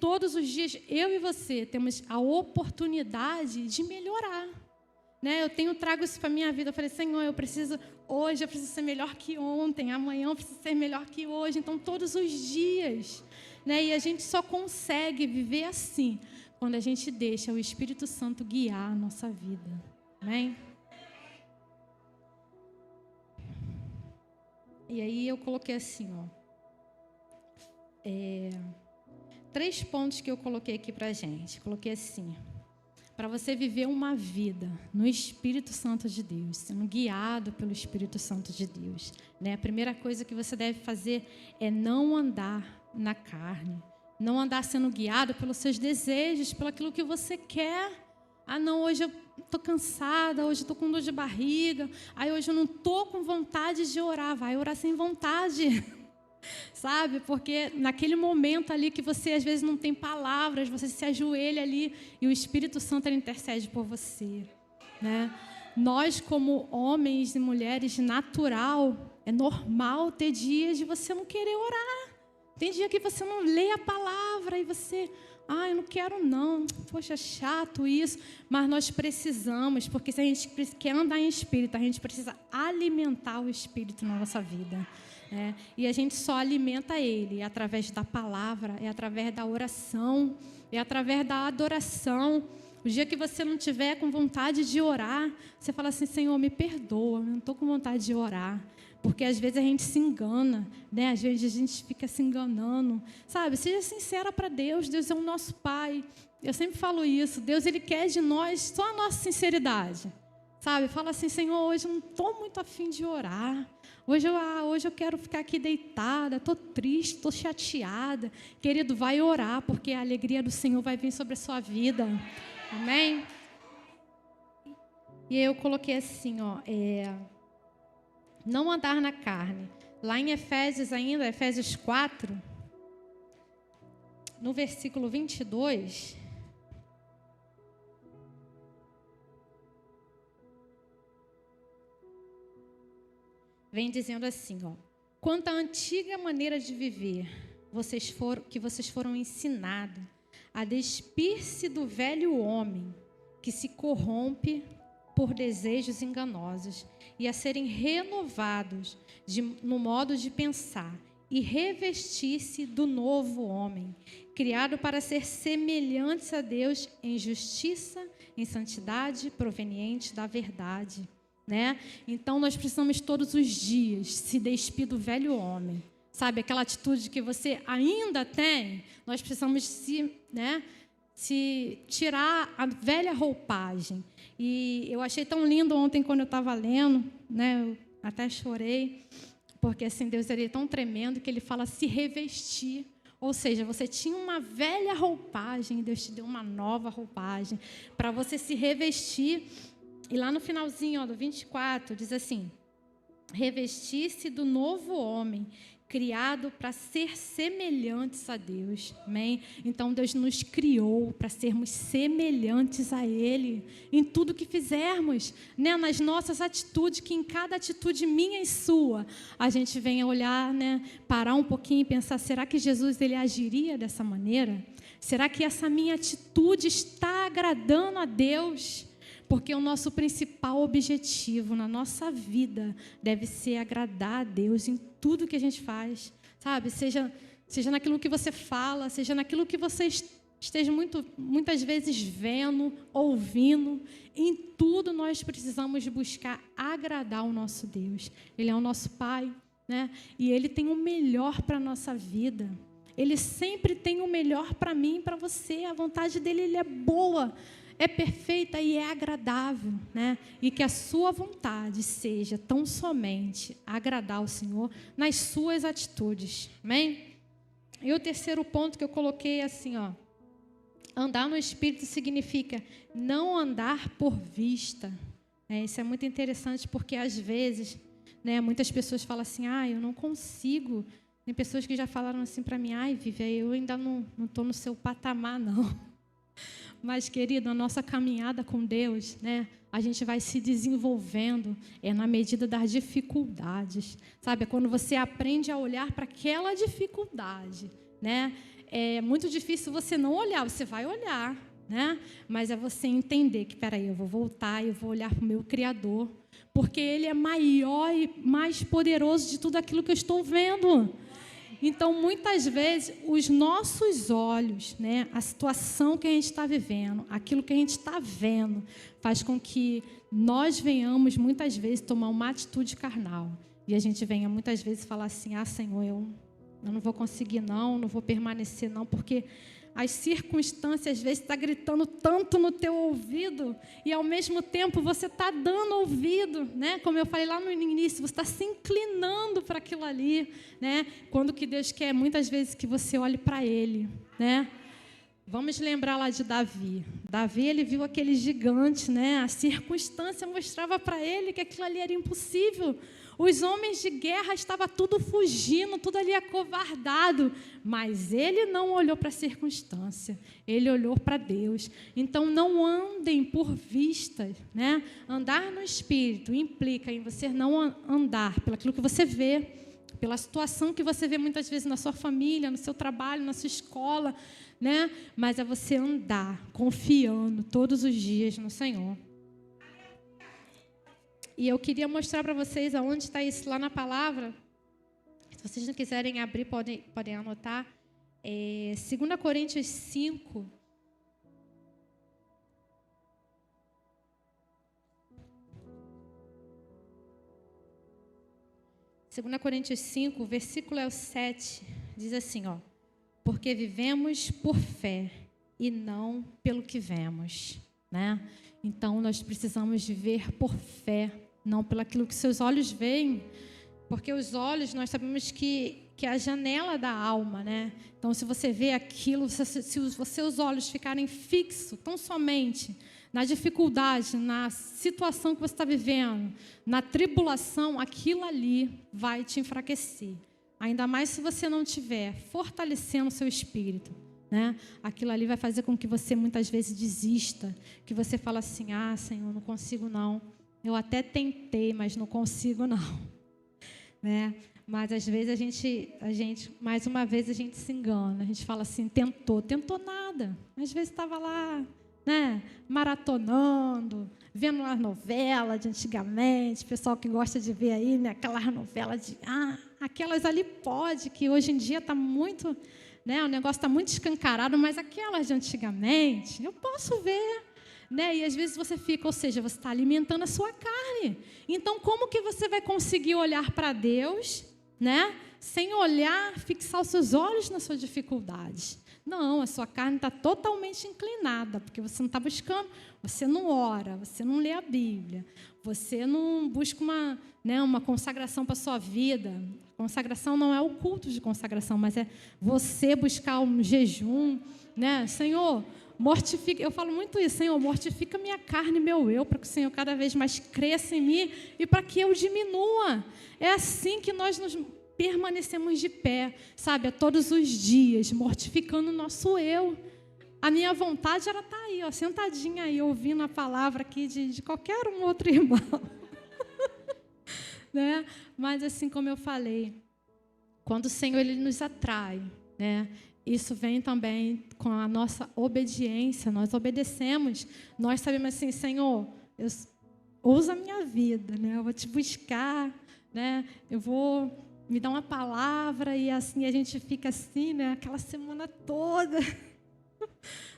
todos os dias, eu e você, temos a oportunidade de melhorar. Né? Eu trago isso para a minha vida. Eu falei, Senhor, hoje eu preciso ser melhor que ontem, amanhã eu preciso ser melhor que hoje. Então, todos os dias. Né? E a gente só consegue viver assim, quando a gente deixa o Espírito Santo guiar a nossa vida. Amém? E aí eu coloquei assim, 3 pontos que eu coloquei aqui para a gente. Coloquei assim: para você viver uma vida no Espírito Santo de Deus, sendo guiado pelo Espírito Santo de Deus, né? A primeira coisa que você deve fazer é não andar na carne, não andar sendo guiado pelos seus desejos, pelo aquilo que você quer. Ah, não, hoje eu estou cansada, hoje eu estou com dor de barriga, aí hoje eu não estou com vontade de orar. Vai orar sem vontade. Sabe? Porque naquele momento ali que você às vezes não tem palavras, você se ajoelha ali e o Espírito Santo ele intercede por você, né? Nós, como homens e mulheres, natural, é normal ter dias de você não querer orar. Tem dia que você não lê a palavra e você, eu não quero não, poxa, chato isso. Mas nós precisamos, porque se a gente quer andar em Espírito, a gente precisa alimentar o Espírito na nossa vida. E a gente só alimenta ele através da palavra, é através da oração, é através da adoração. O dia que você não tiver com vontade de orar, você fala assim, Senhor, me perdoa, eu não estou com vontade de orar. Porque às vezes a gente se engana, né? Às vezes a gente fica se enganando. Sabe, seja sincera para Deus, Deus é o nosso Pai. Eu sempre falo isso, Deus ele quer de nós só a nossa sinceridade. Sabe, fala assim, Senhor, hoje eu não estou muito afim de orar. Hoje eu quero ficar aqui deitada, estou triste, estou chateada. Querido, vai orar, porque a alegria do Senhor vai vir sobre a sua vida. Amém? E eu coloquei assim, não andar na carne. Lá em Efésios ainda, Efésios 4, no versículo 22... vem dizendo assim, quanto à antiga maneira de viver, que vocês foram ensinados a despir-se do velho homem, que se corrompe por desejos enganosos, e a serem renovados no modo de pensar, e revestir-se do novo homem, criado para ser semelhantes a Deus em justiça, em santidade, proveniente da verdade. Né? Então nós precisamos todos os dias se despir do velho homem, sabe, aquela atitude que você ainda tem. Nós precisamos se tirar a velha roupagem. E eu achei tão lindo ontem quando eu estava lendo, né? Eu até chorei, porque assim, Deus ele é tão tremendo que ele fala se revestir. Ou seja, você tinha uma velha roupagem e Deus te deu uma nova roupagem para você se revestir. E lá no finalzinho, do 24, diz assim: revestir-se do novo homem, criado para ser semelhantes a Deus. Amém? Então, Deus nos criou para sermos semelhantes a Ele em tudo que fizermos, né? Nas nossas atitudes, que em cada atitude minha e sua, a gente venha olhar, né? Parar um pouquinho e pensar, será que Jesus ele agiria dessa maneira? Será que essa minha atitude está agradando a Deus? Porque o nosso principal objetivo na nossa vida deve ser agradar a Deus em tudo que a gente faz, sabe? Seja naquilo que você fala, seja naquilo que você esteja muitas vezes vendo, ouvindo. Em tudo nós precisamos buscar agradar o nosso Deus. Ele é o nosso Pai, né? E Ele tem o melhor para a nossa vida. Ele sempre tem o melhor para mim e para você. A vontade dele ele é boa, é perfeita e é agradável, né? E que a sua vontade seja tão somente agradar o Senhor nas suas atitudes, amém? E o terceiro ponto que eu coloquei é assim, andar no Espírito significa não andar por vista. Isso é muito interessante porque às vezes, né, muitas pessoas falam assim, eu não consigo. Tem pessoas que já falaram assim para mim, Vivi, eu ainda não estou no seu patamar, não. Mas, querido, a nossa caminhada com Deus, né, a gente vai se desenvolvendo na medida das dificuldades, sabe? É quando você aprende a olhar para aquela dificuldade, né? é muito difícil você não olhar, você vai olhar, né? Mas é você entender que, peraí, eu vou voltar e eu vou olhar para o meu Criador, porque Ele é maior e mais poderoso de tudo aquilo que eu estou vendo. Então, muitas vezes, os nossos olhos, né, a situação que a gente está vivendo, aquilo que a gente está vendo, faz com que nós venhamos, muitas vezes, tomar uma atitude carnal. E a gente venha, muitas vezes, falar assim, Senhor, eu não vou conseguir, não vou permanecer, não, porque as circunstâncias, às vezes, estão gritando tanto no teu ouvido e, ao mesmo tempo, você está dando ouvido, né? Como eu falei lá no início, você está se inclinando para aquilo ali, né? Quando que Deus quer, muitas vezes, que você olhe para Ele, né? Vamos lembrar lá de Davi. Davi, ele viu aquele gigante, né? A circunstância mostrava para ele que aquilo ali era impossível. Os homens de guerra estavam tudo fugindo, tudo ali acovardado. Mas ele não olhou para a circunstância, ele olhou para Deus. Então, não andem por vistas, né? Andar no Espírito implica em você não andar pelo aquilo que você vê, pela situação que você vê muitas vezes na sua família, no seu trabalho, na sua escola, né? Mas é você andar confiando todos os dias no Senhor. E eu queria mostrar para vocês aonde está isso lá na palavra. Se vocês não quiserem abrir, podem anotar. 2 Coríntios 5. Segunda Coríntios 5, o versículo é o 7, diz assim, ó: porque vivemos por fé e não pelo que vemos, né? Então, nós precisamos viver por fé, não pelo aquilo que seus olhos veem, porque os olhos, nós sabemos que é a janela da alma, né? Então, se você vê aquilo, se os seus olhos ficarem fixos tão somente na dificuldade, na situação que você está vivendo, na tribulação, aquilo ali vai te enfraquecer. Ainda mais se você não estiver fortalecendo o seu espírito, né? Aquilo ali vai fazer com que você muitas vezes desista, que você fala assim, Senhor, não consigo não. Eu até tentei, mas não consigo não. Né? Mas às vezes a gente, mais uma vez a gente se engana. A gente fala assim, tentou nada. Às vezes estava lá, né, maratonando, vendo as novelas de antigamente, pessoal que gosta de ver aí, né, aquelas novelas de, aquelas ali pode, que hoje em dia está muito, né, o negócio está muito escancarado, mas aquelas de antigamente, eu posso ver, né, e às vezes você fica, ou seja, você está alimentando a sua carne. Então, como que você vai conseguir olhar para Deus, né, sem olhar, fixar os seus olhos na sua dificuldade? Não, a sua carne está totalmente inclinada, porque você não está buscando, você não ora, você não lê a Bíblia, você não busca uma consagração para a sua vida. Consagração não é o culto de consagração, mas é você buscar um jejum, né? Senhor, mortifica, eu falo muito isso, Senhor, mortifica minha carne e meu eu, para que o Senhor cada vez mais cresça em mim e para que eu diminua. É assim que nós nos permanecemos de pé, sabe, a todos os dias, mortificando o nosso eu. A minha vontade era estar aí, ó, sentadinha aí, ouvindo a palavra aqui de qualquer um outro irmão. Né? Mas assim como eu falei, quando o Senhor ele nos atrai, né? Isso vem também com a nossa obediência, nós obedecemos, nós sabemos assim, Senhor, usa a minha vida, né? Eu vou te buscar, né? Eu vou me dar uma palavra e assim a gente fica assim, né? Aquela semana toda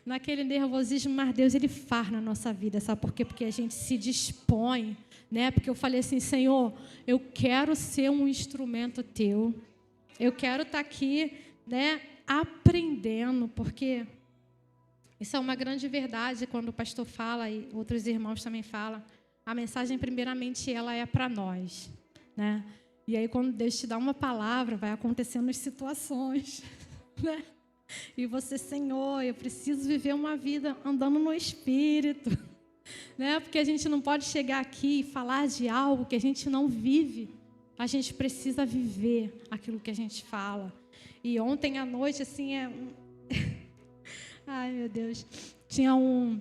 naquele nervosismo, mas Deus ele faz na nossa vida, sabe por quê? Porque a gente se dispõe, né? Porque eu falei assim, Senhor, eu quero ser um instrumento teu, eu quero estar aqui, né? Aprendendo, porque isso é uma grande verdade quando o pastor fala e outros irmãos também falam, a mensagem primeiramente ela é para nós, né? E aí quando Deus te dá uma palavra, vai acontecendo as situações, né? E você, Senhor, eu preciso viver uma vida andando no Espírito, né? Porque a gente não pode chegar aqui e falar de algo que a gente não vive. A gente precisa viver aquilo que a gente fala. E ontem à noite, assim, ai, meu Deus, tinha o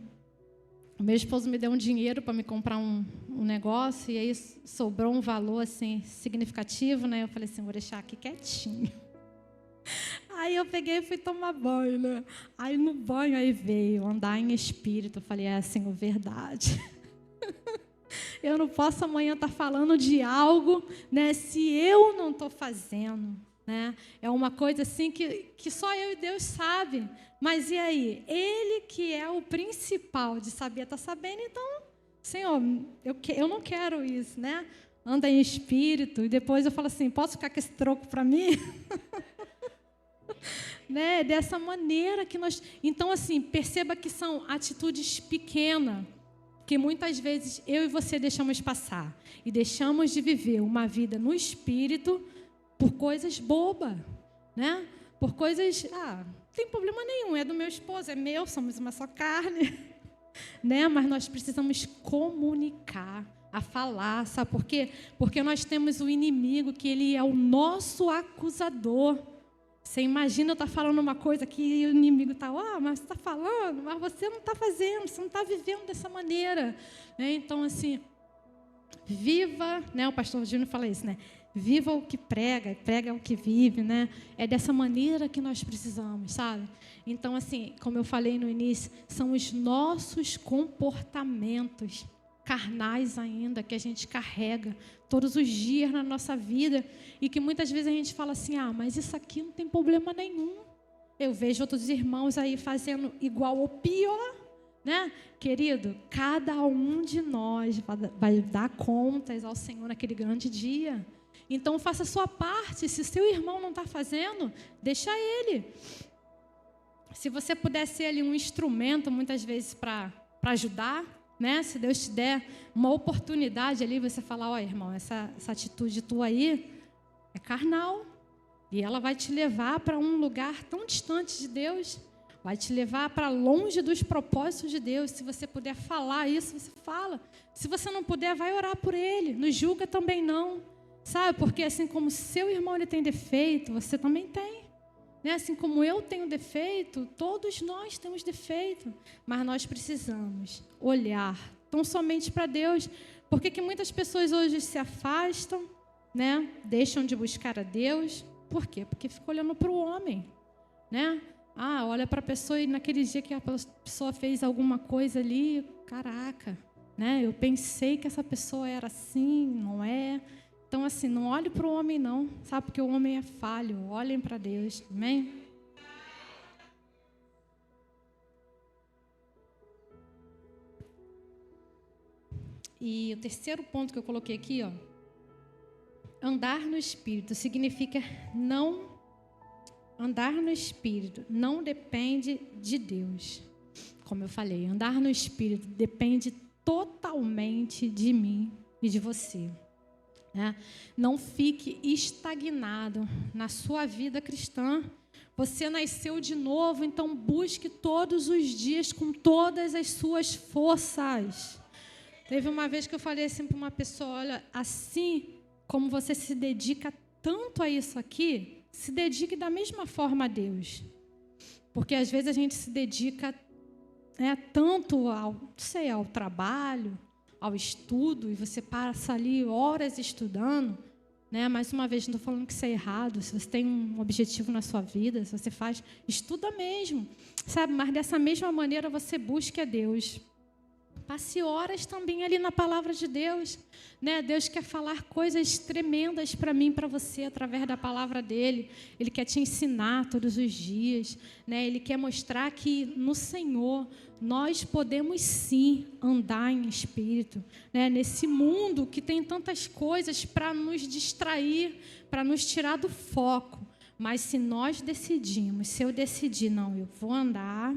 meu esposo me deu um dinheiro para me comprar um negócio, e aí sobrou um valor, assim, significativo, né? Eu falei assim, vou deixar aqui quietinho. Aí eu peguei e fui tomar banho, né? Aí no banho aí veio andar em espírito. Eu falei, Senhor, verdade. Eu não posso amanhã estar falando de algo, né, se eu não estou fazendo, né? É uma coisa assim que só eu e Deus sabe. Mas e aí? Ele que é o principal de saber, está sabendo, então, Senhor, eu não quero isso, né? Anda em espírito. E depois eu falo assim, posso ficar com esse troco para mim? Né? Dessa maneira que nós... Então, assim, perceba que são atitudes pequenas, que muitas vezes eu e você deixamos passar. E deixamos de viver uma vida no espírito por coisas bobas, né? Por coisas... não tem problema nenhum, é do meu esposo, é meu, somos uma só carne. Né? Mas nós precisamos comunicar, a falar, sabe por quê? Porque nós temos o inimigo, que ele é o nosso acusador. Você imagina eu estar falando uma coisa que o inimigo está, mas você está falando, mas você não está fazendo, você não está vivendo dessa maneira. Né? Então, assim, viva, né? O pastor Júnior fala isso, né? Viva o que prega, prega o que vive, né? É dessa maneira que nós precisamos, sabe? Então, assim, como eu falei no início, são os nossos comportamentos carnais ainda, que a gente carrega todos os dias na nossa vida, e que muitas vezes a gente fala assim, mas isso aqui não tem problema nenhum. Eu vejo outros irmãos aí fazendo igual ou pior, né? Querido, cada um de nós vai dar contas ao Senhor naquele grande dia. Então, faça a sua parte. Se seu irmão não está fazendo, deixa ele. Se você puder ser ali um instrumento, muitas vezes, para ajudar, né? Se Deus te der uma oportunidade ali, você falar, irmão, essa atitude tua aí é carnal. E ela vai te levar para um lugar tão distante de Deus. Vai te levar para longe dos propósitos de Deus. Se você puder falar isso, você fala. Se você não puder, vai orar por ele. Não julga também não. Sabe? Porque assim como seu irmão ele tem defeito, você também tem. Né? Assim como eu tenho defeito, todos nós temos defeito. Mas nós precisamos olhar tão somente para Deus. Por que muitas pessoas hoje se afastam, né? Deixam de buscar a Deus? Por quê? Porque ficam olhando para o homem. Né? Olha para a pessoa e naquele dia que a pessoa fez alguma coisa ali, caraca, né? Eu pensei que essa pessoa era assim, não é? Então, assim, não olhe para o homem, não, sabe? Porque o homem é falho. Olhem para Deus, amém? E o terceiro ponto que eu coloquei aqui, andar no Espírito significa não... Andar no Espírito não depende de Deus. Como eu falei, andar no Espírito depende totalmente de mim e de você. Né? Não fique estagnado na sua vida cristã. Você nasceu de novo, então busque todos os dias com todas as suas forças. Teve uma vez que eu falei assim para uma pessoa, olha, assim como você se dedica tanto a isso aqui, se dedique da mesma forma a Deus. Porque às vezes a gente se dedica tanto ao trabalho, ao estudo, e você passa ali horas estudando, né? Mais uma vez, não estou falando que isso é errado. Se você tem um objetivo na sua vida, se você faz, estuda mesmo, sabe? Mas dessa mesma maneira você busque a Deus. Passe horas também ali na palavra de Deus, né? Deus quer falar coisas tremendas para mim, para você, através da palavra dele. Ele quer te ensinar todos os dias, né? Ele quer mostrar que no Senhor nós podemos sim andar em espírito, né? Nesse mundo que tem tantas coisas para nos distrair, para nos tirar do foco. Mas se nós decidimos, se eu decidir, não, eu vou andar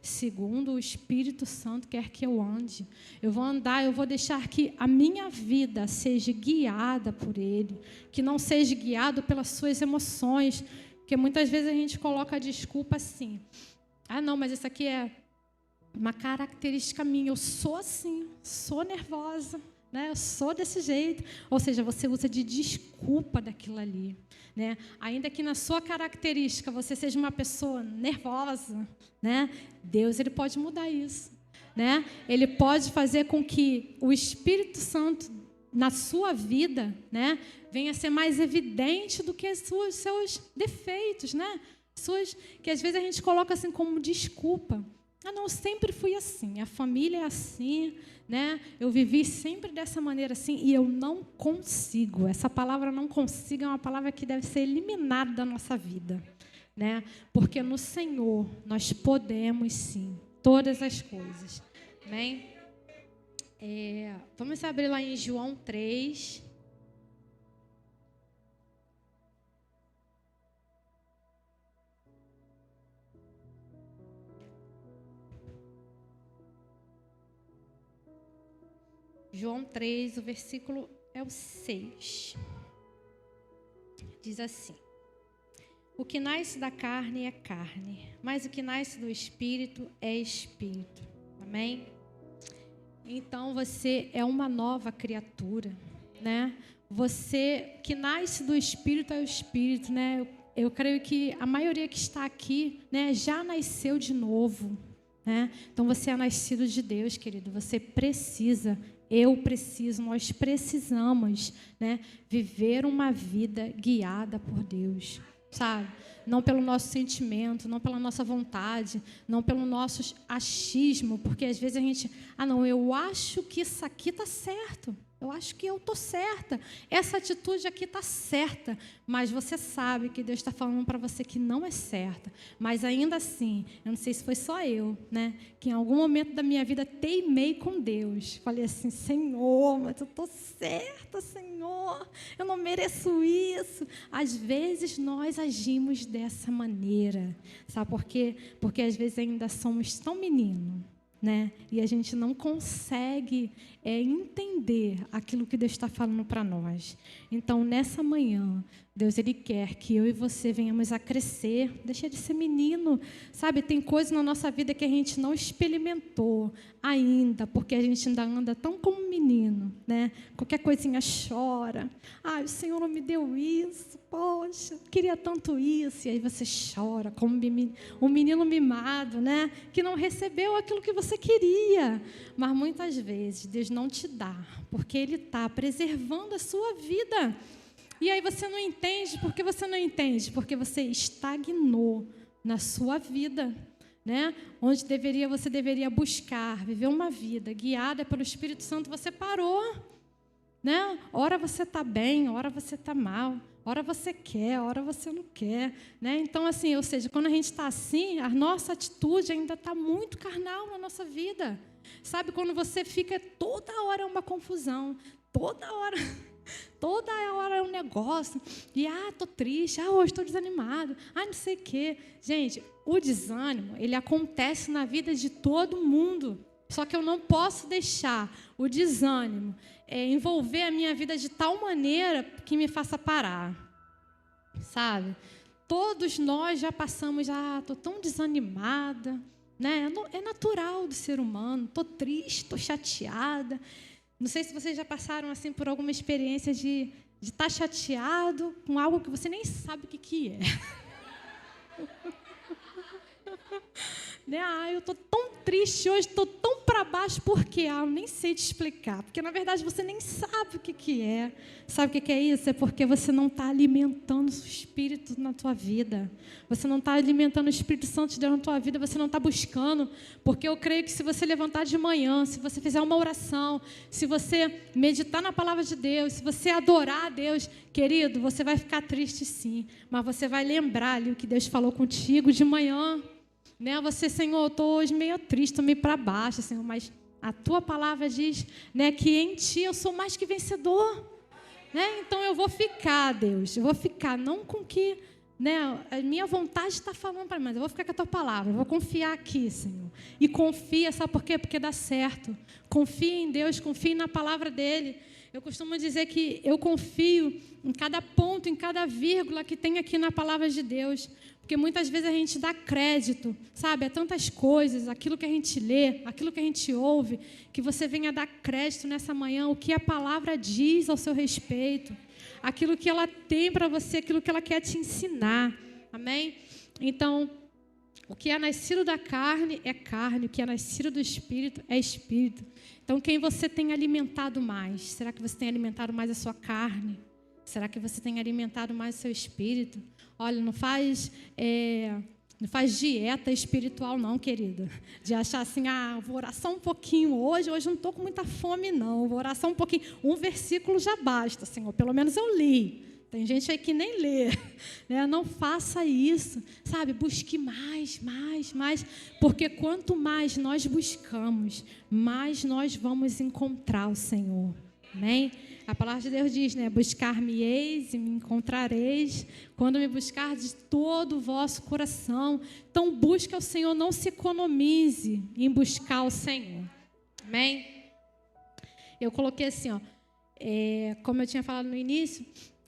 segundo o Espírito Santo quer que eu ande. Eu vou andar, eu vou deixar que a minha vida seja guiada por Ele, que não seja guiado pelas suas emoções, porque muitas vezes a gente coloca a desculpa assim, não, mas isso aqui é uma característica minha, eu sou assim, sou nervosa, né? Eu sou desse jeito. Ou seja, você usa de desculpa daquilo ali, né? Ainda que na sua característica você seja uma pessoa nervosa, né? Deus, ele pode mudar isso, né? Ele pode fazer com que o Espírito Santo na sua vida, né, venha a ser mais evidente do que os seus defeitos, né? Pessoas que às vezes a gente coloca assim como desculpa. Ah, não, eu sempre fui assim, a família é assim, né? Eu vivi sempre dessa maneira assim e eu não consigo. Essa palavra não consigo é uma palavra que deve ser eliminada da nossa vida, né? Porque no Senhor nós podemos sim, todas as coisas. Amém? Vamos abrir lá em João 3. João 3, o versículo é o 6. Diz assim: o que nasce da carne é carne, mas o que nasce do Espírito é Espírito. Amém? Então você é uma nova criatura, né? Você que nasce do Espírito é o Espírito, né? Eu creio que a maioria que está aqui, né, já nasceu de novo, né? Então você é nascido de Deus, querido. Você precisa, eu preciso, nós precisamos, né, viver uma vida guiada por Deus, sabe? Não pelo nosso sentimento, não pela nossa vontade, não pelo nosso achismo, porque às vezes a gente, não, eu acho que isso aqui está certo, eu acho que eu estou certa, essa atitude aqui está certa, mas você sabe que Deus está falando para você que não é certa, mas ainda assim, eu não sei se foi só eu, né, que em algum momento da minha vida teimei com Deus, falei assim, Senhor, mas eu estou certa, Senhor, eu não mereço isso. Às vezes nós agimos dessa maneira, sabe por quê? Porque às vezes ainda somos tão meninos, né? E a gente não consegue entender aquilo que Deus está falando para nós. Então, nessa manhã, Deus, Ele quer que eu e você venhamos a crescer, deixa de ser menino, sabe? Tem coisas na nossa vida que a gente não experimentou ainda, porque a gente ainda anda tão como menino, né? Qualquer coisinha chora. O Senhor não me deu isso, poxa, queria tanto isso. E aí você chora como um menino mimado, né? Que não recebeu aquilo que você queria. Mas muitas vezes Deus não te dá, porque Ele está preservando a sua vida. E aí você não entende. Por que você não entende? Porque você estagnou na sua vida, né? Onde você deveria buscar, viver uma vida guiada pelo Espírito Santo, você parou, né? Ora você está bem, ora você está mal, ora você quer, ora você não quer, né? Então, assim, ou seja, quando a gente está assim, a nossa atitude ainda está muito carnal na nossa vida. Sabe, quando você fica toda hora é uma confusão, toda hora é um negócio, e estou triste, hoje estou desanimado, não sei o quê. Gente, o desânimo, ele acontece na vida de todo mundo, só que eu não posso deixar o desânimo envolver a minha vida de tal maneira que me faça parar, sabe? Todos nós já passamos, estou tão desanimada, né? É natural do ser humano, estou triste, estou chateada. Não sei se vocês já passaram assim por alguma experiência de estar chateado com algo que você nem sabe o que é. Né? Eu estou tão triste hoje, estou tão para baixo, por quê? Eu nem sei te explicar, porque na verdade você nem sabe o que é. Sabe o que é isso? É porque você não está alimentando o Espírito na tua vida, você não está alimentando o Espírito Santo de Deus na tua vida, você não está buscando, porque eu creio que se você levantar de manhã, se você fizer uma oração, se você meditar na palavra de Deus, se você adorar a Deus, querido, você vai ficar triste sim, mas você vai lembrar ali o que Deus falou contigo de manhã. Né? Você, Senhor, eu estou hoje meio triste, estou meio para baixo, Senhor, mas a Tua palavra diz, né, que em Ti eu sou mais que vencedor. Né? Então eu vou ficar, Deus, eu vou ficar, não com que, né, a minha vontade está falando para mim, mas eu vou ficar com a Tua palavra, eu vou confiar aqui, Senhor. E confia, sabe por quê? Porque dá certo. Confie em Deus, confie na palavra dEle. Eu costumo dizer que eu confio em cada ponto, em cada vírgula que tem aqui na palavra de Deus. Porque muitas vezes a gente dá crédito, sabe, a tantas coisas, aquilo que a gente lê, aquilo que a gente ouve, que você venha dar crédito nessa manhã, o que a palavra diz ao seu respeito, aquilo que ela tem para você, aquilo que ela quer te ensinar, amém? Então, o que é nascido da carne é carne, o que é nascido do Espírito é Espírito. Então, quem você tem alimentado mais? Será que você tem alimentado mais a sua carne? Será que você tem alimentado mais o seu espírito? Olha, não faz dieta espiritual não, querida. De achar assim, vou orar só um pouquinho hoje não estou com muita fome não, vou orar só um pouquinho. Um versículo já basta, Senhor, pelo menos eu li. Tem gente aí que nem lê, né? Não faça isso, sabe? Busque mais, porque quanto mais nós buscamos, mais nós vamos encontrar o Senhor, amém? A palavra de Deus diz, né? Buscar-me-eis e me encontrareis, quando me buscar de todo o vosso coração. Então, busque ao Senhor, não se economize em buscar o Senhor, amém? Eu coloquei assim, como eu tinha falado no início,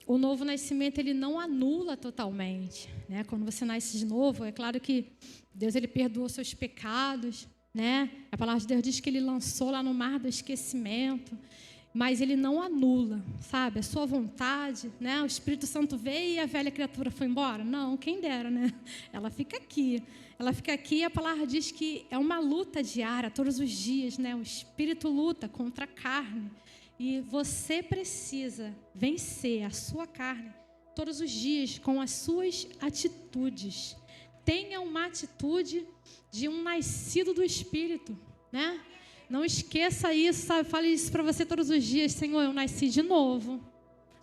o novo nascimento, ele não anula totalmente, né? Quando você nasce de novo, é claro que Deus, ele perdoa os seus pecados, né? A palavra de Deus diz que ele lançou lá no mar do esquecimento, mas ele não anula, sabe? A sua vontade, né? O Espírito Santo veio e a velha criatura foi embora? Não, quem dera, né? Ela fica aqui. Ela fica aqui e a palavra diz que é uma luta diária, todos os dias, né? O Espírito luta contra a carne. E você precisa vencer a sua carne todos os dias com as suas atitudes. Tenha uma atitude de um nascido do Espírito, né? Não esqueça isso, sabe? Fale isso para você todos os dias. Senhor, eu nasci de novo.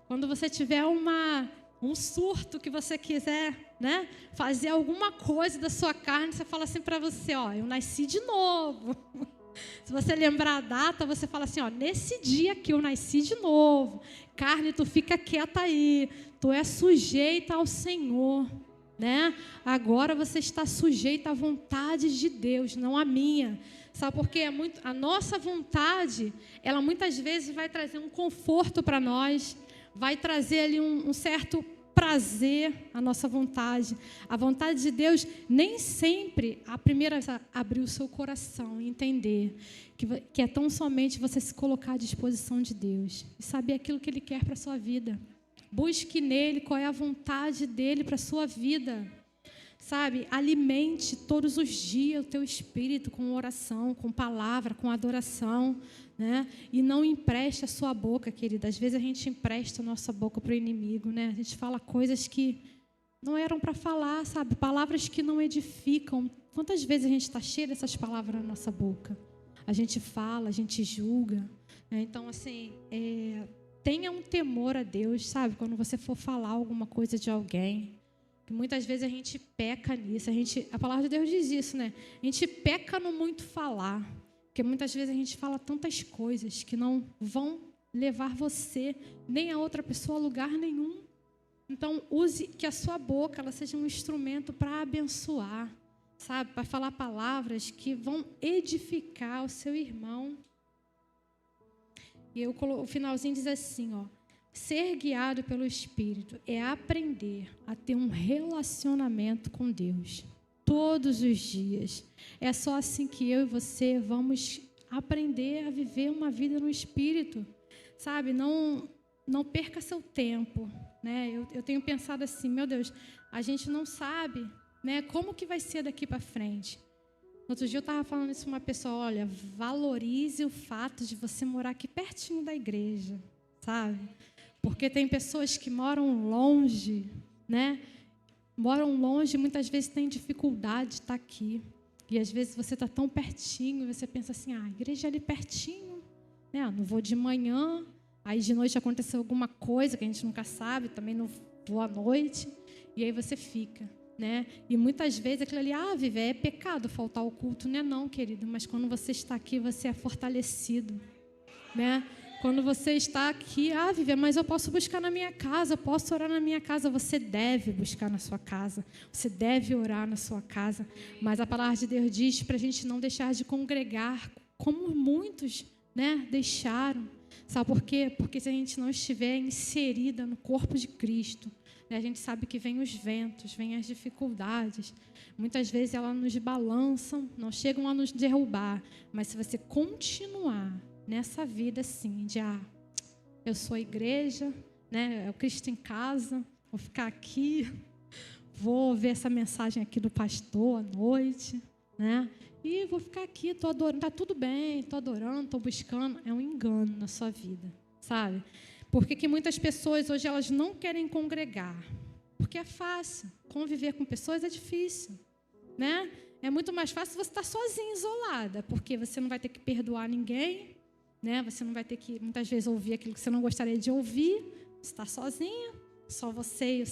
Quando você tiver um surto que você quiser, né, fazer alguma coisa da sua carne, você fala assim para você, eu nasci de novo. Se você lembrar a data, você fala assim, nesse dia que eu nasci de novo. Carne, tu fica quieta aí. Tu é sujeita ao Senhor, né? Agora você está sujeita à vontade de Deus, não à minha. Sabe por quê? A nossa vontade, ela muitas vezes vai trazer um conforto para nós, vai trazer ali um certo prazer à nossa vontade. A vontade de Deus nem sempre, a primeira vez, abrir o seu coração e entender que é tão somente você se colocar à disposição de Deus e saber aquilo que Ele quer para a sua vida. Busque nele qual é a vontade dEle para a sua vida. Sabe, alimente todos os dias o teu espírito com oração, com palavra, com adoração, né? E não empreste a sua boca, querida. Às vezes a gente empresta a nossa boca para o inimigo, né? A gente fala coisas que não eram para falar, sabe? Palavras que não edificam. Quantas vezes a gente está cheio dessas palavras na nossa boca? A gente fala, a gente julga, né? Então, assim, tenha um temor a Deus, sabe? Quando você for falar alguma coisa de alguém. Que muitas vezes a gente peca nisso. A palavra de Deus diz isso, né? A gente peca no muito falar. Porque muitas vezes a gente fala tantas coisas que não vão levar você, nem a outra pessoa, a lugar nenhum. Então, use que a sua boca ela seja um instrumento para abençoar, sabe? Para falar palavras que vão edificar o seu irmão. E o finalzinho diz assim, ser guiado pelo Espírito é aprender a ter um relacionamento com Deus todos os dias. É só assim que eu e você vamos aprender a viver uma vida no Espírito, sabe? Não perca seu tempo, né? Eu tenho pensado assim, meu Deus, a gente não sabe, né, como que vai ser daqui para frente. Outro dia eu estava falando isso para uma pessoa, olha, valorize o fato de você morar aqui pertinho da igreja, sabe? Porque tem pessoas que moram longe, né? Moram longe e muitas vezes têm dificuldade de estar aqui. E às vezes você está tão pertinho e você pensa assim, a igreja é ali pertinho, né? Não vou de manhã, aí de noite aconteceu alguma coisa que a gente nunca sabe, também não vou à noite, e aí você fica, né? E muitas vezes aquilo ali, Viver, é pecado faltar o culto, não é não, querido, mas quando você está aqui, você é fortalecido, né? Quando você está aqui, Viver, mas eu posso buscar na minha casa, eu posso orar na minha casa. Você deve buscar na sua casa, você deve orar na sua casa. Mas a palavra de Deus diz para a gente não deixar de congregar, como muitos, né, deixaram. Sabe por quê? Porque se a gente não estiver inserida no corpo de Cristo, né, a gente sabe que vem os ventos, vem as dificuldades. Muitas vezes elas nos balançam, não chegam a nos derrubar. Mas se você continuar nessa vida assim, de eu sou a igreja, né? É o Cristo em casa, vou ficar aqui, vou ver essa mensagem aqui do pastor à noite, né? E vou ficar aqui, estou adorando, está tudo bem, estou adorando, estou buscando. É um engano na sua vida, sabe? Por que muitas pessoas hoje elas não querem congregar? Porque é fácil. Conviver com pessoas é difícil, né? É muito mais fácil você estar sozinha, isolada, porque você não vai ter que perdoar ninguém, né? Você não vai ter que, muitas vezes, ouvir aquilo que você não gostaria de ouvir. Você está sozinha, só você e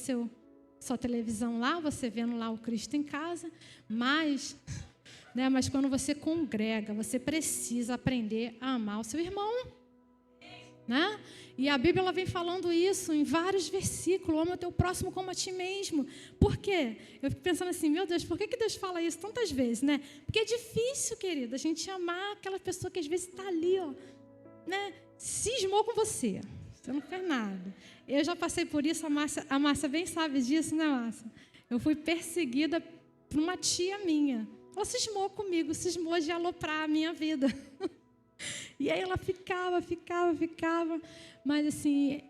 sua televisão lá, você vendo lá o Cristo em casa. Mas quando você congrega, você precisa aprender a amar o seu irmão, né? E a Bíblia ela vem falando isso em vários versículos. Ama o teu próximo como a ti mesmo. Por quê? Eu fico pensando assim, meu Deus, por que Deus fala isso tantas vezes, né? Porque é difícil, querida, a gente amar aquela pessoa que às vezes está ali, ó, né? Cismou com você. Você não fez nada. Eu já passei por isso, a Márcia bem sabe disso, né, Márcia? Eu fui perseguida por uma tia minha. Ela cismou comigo, cismou de aloprar a minha vida. E aí ela ficava. Mas, assim,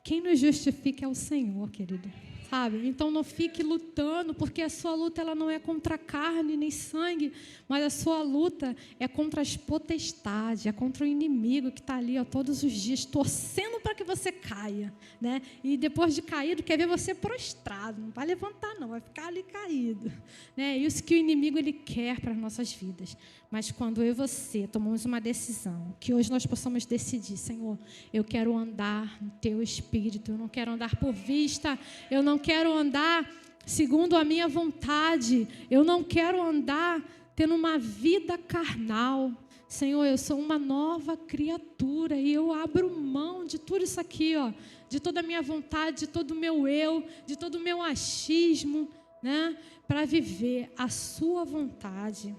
quem nos justifica é o Senhor, querido. Sabe? Então, não fique lutando, porque a sua luta ela não é contra carne nem sangue, mas a sua luta é contra as potestades, é contra o inimigo que está ali, ó, todos os dias, torcendo para que você caia, né? E depois de caído, quer ver você prostrado, não vai levantar não, vai ficar ali caído, né? É isso que o inimigo ele quer para as nossas vidas. Mas quando eu e você tomamos uma decisão, que hoje nós possamos decidir, Senhor, eu quero andar no Teu Espírito, eu não quero andar por vista, eu não quero andar segundo a minha vontade, eu não quero andar tendo uma vida carnal. Senhor, eu sou uma nova criatura e eu abro mão de tudo isso aqui, ó, de toda a minha vontade, de todo o meu eu, de todo o meu achismo, né, para viver a Sua vontade.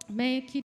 Amém?